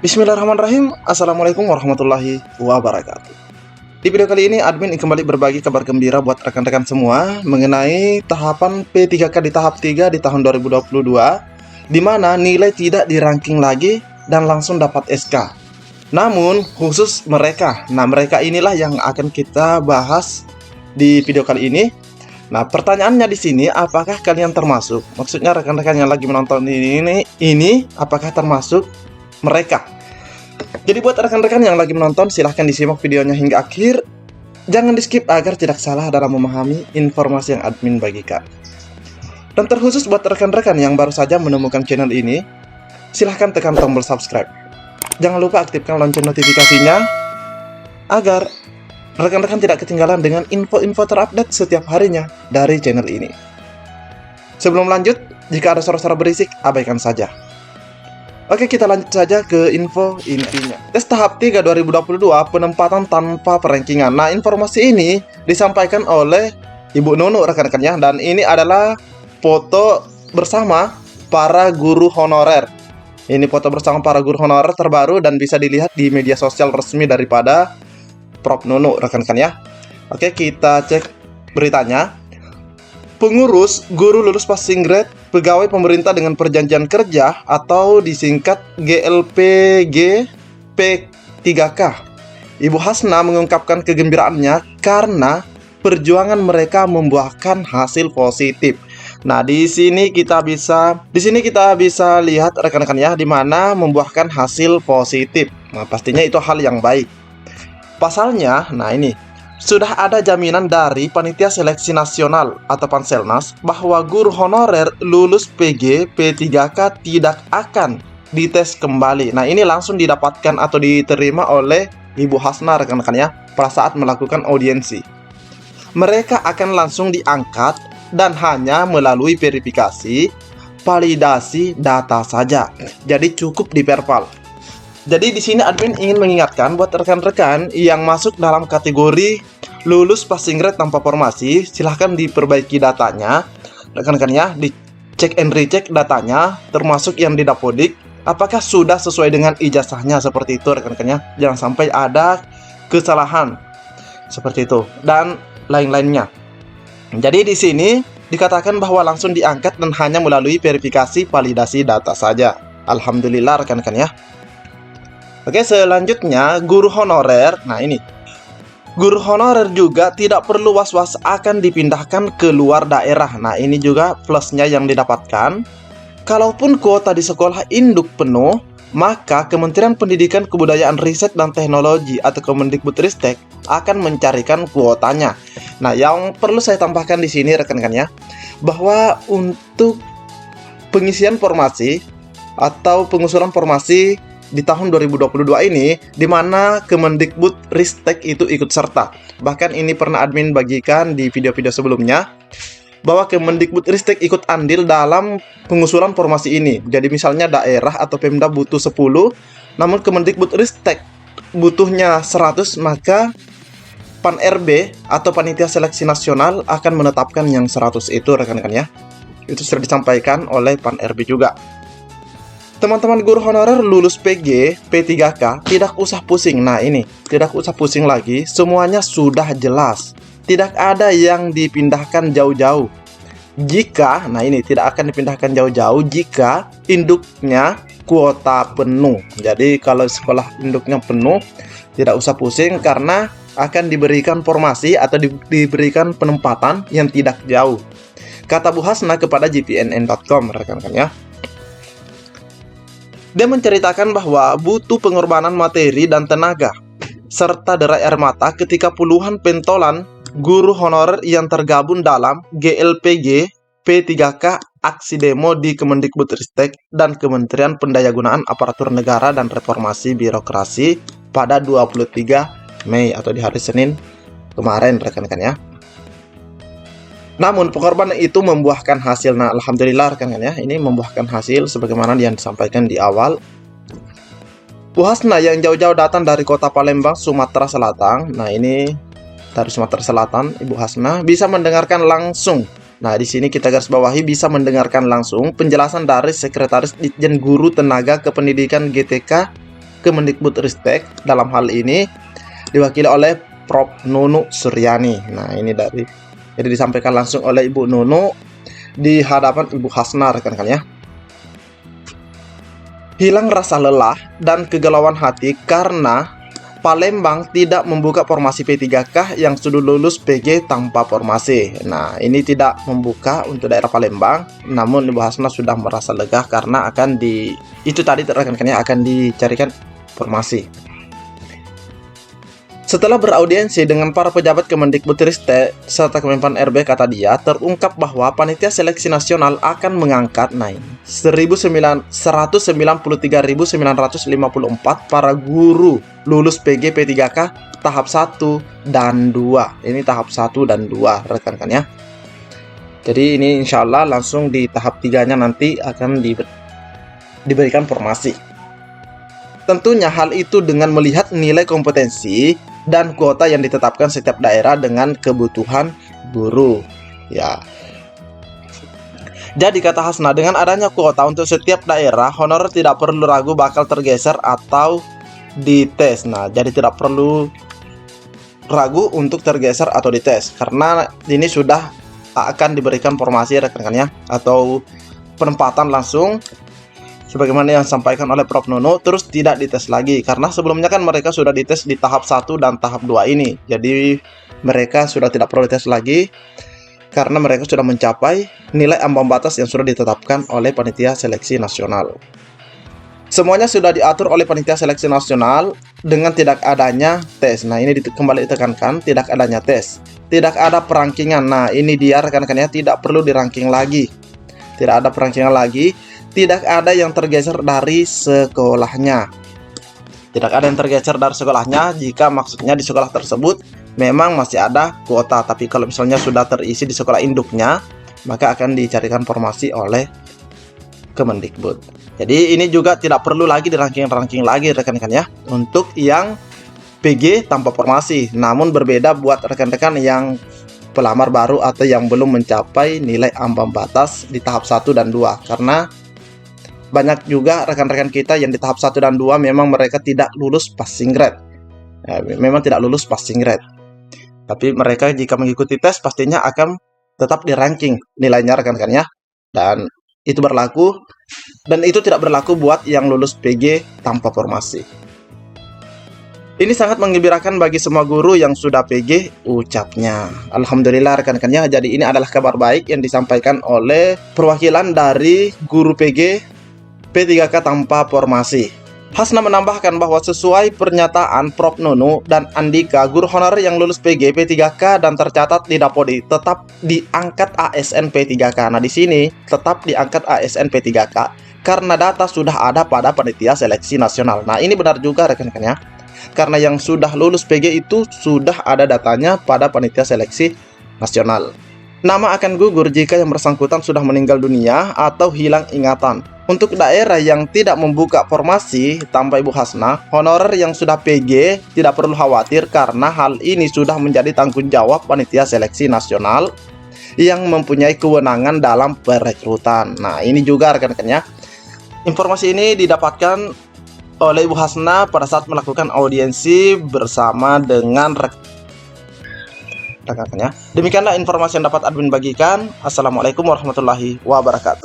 Bismillahirrahmanirrahim. Assalamualaikum warahmatullahi wabarakatuh. Di video kali ini admin kembali berbagi kabar gembira buat rekan-rekan semua mengenai tahapan P3K di tahap 3 di tahun 2022, di mana nilai tidak di-ranking lagi dan langsung dapat SK. Namun khusus mereka, mereka inilah yang akan kita bahas di video kali ini. Nah, pertanyaannya di sini, apakah kalian termasuk? Maksudnya rekan-rekan yang lagi menonton ini apakah termasuk mereka? Jadi buat rekan-rekan yang lagi menonton, silahkan disimak videonya hingga akhir. Jangan di skip agar tidak salah dalam memahami informasi yang admin bagikan. Dan terkhusus buat rekan-rekan yang baru saja menemukan channel ini, silahkan tekan tombol subscribe. Jangan lupa aktifkan lonceng notifikasinya agar rekan-rekan tidak ketinggalan dengan info-info terupdate setiap harinya dari channel ini. Sebelum lanjut, jika ada suara-suara berisik, abaikan saja. Oke, kita lanjut saja ke info intinya. Tes tahap 3 2022 penempatan tanpa perankingan. Nah, informasi ini disampaikan oleh Ibu Nunu rekan-rekannya, dan ini adalah foto bersama para guru honorer. Ini foto bersama para guru honorer terbaru dan bisa dilihat di media sosial resmi daripada Prof Nunu rekan-rekannya. Oke, kita cek beritanya. Pengurus guru lulus passing grade pegawai pemerintah dengan perjanjian kerja atau disingkat GLPG P3K. Ibu Hasna mengungkapkan kegembiraannya karena perjuangan mereka membuahkan hasil positif. Nah, di sini kita bisa lihat rekan-rekannya di mana membuahkan hasil positif. Nah, pastinya itu hal yang baik. Pasalnya, nah ini sudah ada jaminan dari Panitia Seleksi Nasional atau Panselnas bahwa guru honorer lulus PG P3K tidak akan dites kembali. Nah, ini langsung didapatkan atau diterima oleh Ibu Hasna rekan-rekannya pada saat melakukan audiensi. Mereka akan langsung diangkat dan hanya melalui verifikasi, validasi data saja. Jadi cukup di perpal. Jadi di sini admin ingin mengingatkan buat rekan-rekan yang masuk dalam kategori lulus passing grade tanpa formasi, silahkan diperbaiki datanya, rekan-rekannya, dicek and recheck datanya, termasuk yang di Dapodik, apakah sudah sesuai dengan ijazahnya seperti itu rekan-rekannya, jangan sampai ada kesalahan seperti itu dan lain-lainnya. Jadi di sini dikatakan bahwa langsung diangkat dan hanya melalui verifikasi validasi data saja. Alhamdulillah rekan-rekannya. Oke, selanjutnya guru honorer. Nah, ini guru honorer juga tidak perlu was-was akan dipindahkan ke luar daerah. Nah, ini juga plusnya yang didapatkan. Kalaupun kuota di sekolah induk penuh, maka Kementerian Pendidikan Kebudayaan Riset dan Teknologi atau Kemendikbudristek akan mencarikan kuotanya. Nah, yang perlu saya tambahkan di sini rekan-rekannya, bahwa untuk pengisian formasi atau pengusulan formasi di tahun 2022 ini, di mana Kemendikbudristek itu ikut serta. Bahkan ini pernah admin bagikan di video-video sebelumnya, bahwa Kemendikbudristek ikut andil dalam pengusulan formasi ini. Jadi misalnya daerah atau Pemda butuh 10, namun Kemendikbudristek butuhnya 100, maka Pan RB atau Panitia Seleksi Nasional akan menetapkan yang 100 itu rekan-rekannya. Itu sudah disampaikan oleh Pan RB juga. Teman-teman guru honorer lulus PG P3K tidak usah pusing. Nah, ini tidak usah pusing lagi, semuanya sudah jelas. Tidak ada yang dipindahkan jauh-jauh. Jika, nah ini tidak akan dipindahkan jauh-jauh jika induknya kuota penuh. Jadi kalau sekolah induknya penuh, tidak usah pusing karena akan diberikan formasi atau diberikan penempatan yang tidak jauh. Kata Bu Hasna kepada gpnn.com rekan-rekan ya. Dia menceritakan bahwa butuh pengorbanan materi dan tenaga, serta derai air mata ketika puluhan pentolan guru honorer yang tergabung dalam GLPG P3K aksi demo di Kemendikbudristek dan Kementerian Pendayagunaan Aparatur Negara dan Reformasi Birokrasi pada 23 Mei atau di hari Senin kemarin rekan-rekan ya. Namun pengorbanan itu membuahkan hasil. Nah, alhamdulillah rekan-rekan ya, ini membuahkan hasil sebagaimana yang disampaikan di awal. Bu Hasna yang jauh-jauh datang dari kota Palembang, Sumatera Selatan. Nah, ini dari Sumatera Selatan, Ibu Hasna bisa mendengarkan langsung. Nah, di sini kita garis bawahi bisa mendengarkan langsung penjelasan dari Sekretaris Ditjen Guru Tenaga Kependidikan GTK Kemendikbudristek dalam hal ini diwakili oleh Prof. Nunu Suryani. Nah, ini jadi disampaikan langsung oleh Ibu Nunu di hadapan Ibu Hasna, rekan-rekan ya. Hilang rasa lelah dan kegalauan hati karena Palembang tidak membuka formasi P3K yang sudah lulus PG tanpa formasi. Nah, ini tidak membuka untuk daerah Palembang, namun Ibu Hasna sudah merasa lega karena akan rekan-rekannya akan dicarikan formasi. Setelah beraudiensi dengan para pejabat Kemendikbudristek serta Kemenpan RB, kata dia, terungkap bahwa Panitia Seleksi Nasional akan mengangkat 193.954 para guru lulus PG P3K tahap 1 dan 2. Ini tahap 1 dan 2, rekan-rekan ya. Jadi ini insya Allah langsung di tahap 3-nya nanti akan diberikan formasi. Tentunya hal itu dengan melihat nilai kompetensi dan kuota yang ditetapkan setiap daerah dengan kebutuhan guru. Ya. Jadi kata Hasna, dengan adanya kuota untuk setiap daerah, honorer tidak perlu ragu bakal tergeser atau dites. Nah, jadi tidak perlu ragu untuk tergeser atau dites karena ini sudah akan diberikan formasi, rekan-rekannya, atau penempatan langsung sebagaimana yang disampaikan oleh Prof. Nunu, terus tidak dites lagi karena sebelumnya kan mereka sudah dites di tahap 1 dan tahap 2 ini. Jadi mereka sudah tidak perlu dites lagi karena mereka sudah mencapai nilai ambang batas yang sudah ditetapkan oleh Panitia Seleksi Nasional. Semuanya sudah diatur oleh Panitia Seleksi Nasional dengan tidak adanya tes. Nah, ini kembali ditekankan, tidak adanya tes. Tidak ada perankingan. Nah, ini dia rekan-rekannya, tidak perlu dirangking lagi. Tidak ada perankingan lagi. Tidak ada yang tergeser dari sekolahnya. Tidak ada yang tergeser dari sekolahnya jika maksudnya di sekolah tersebut memang masih ada kuota. Tapi kalau misalnya sudah terisi di sekolah induknya, maka akan dicarikan formasi oleh Kemendikbud. Jadi ini juga tidak perlu lagi di-ranking lagi, rekan-rekan ya, untuk yang PG tanpa formasi. Namun berbeda buat rekan-rekan yang pelamar baru atau yang belum mencapai nilai ambang batas di tahap 1 dan 2. Karena banyak juga rekan-rekan kita yang di tahap 1 dan 2 memang mereka tidak lulus passing grade. Ya, memang tidak lulus passing grade. Tapi mereka jika mengikuti tes pastinya akan tetap di ranking nilainya, rekan-rekan ya. Dan itu berlaku, dan itu tidak berlaku buat yang lulus PG tanpa formasi. Ini sangat menggembirakan bagi semua guru yang sudah PG, ucapnya. Alhamdulillah, rekan-rekannya. Jadi ini adalah kabar baik yang disampaikan oleh perwakilan dari guru PG P3K tanpa formasi. Hasna menambahkan bahwa sesuai pernyataan Prof. Nunu dan Andika, guru honorer yang lulus PG P3K dan tercatat di Dapodi tetap diangkat ASN P3K. Nah, di sini tetap diangkat ASN P3K karena data sudah ada pada Panitia Seleksi Nasional. Nah, ini benar juga, rekan-rekannya. Karena yang sudah lulus PG itu sudah ada datanya pada Panitia Seleksi Nasional. Nama akan gugur jika yang bersangkutan sudah meninggal dunia atau hilang ingatan. Untuk daerah yang tidak membuka formasi, tambah Ibu Hasna, honorer yang sudah PG tidak perlu khawatir karena hal ini sudah menjadi tanggung jawab Panitia Seleksi Nasional yang mempunyai kewenangan dalam perekrutan. Nah, ini juga rekan-rekannya. Informasi ini didapatkan oleh Ibu Hasna pada saat melakukan audiensi bersama dengan rekan-rekannya. Demikianlah informasi yang dapat admin bagikan. Assalamualaikum warahmatullahi wabarakatuh.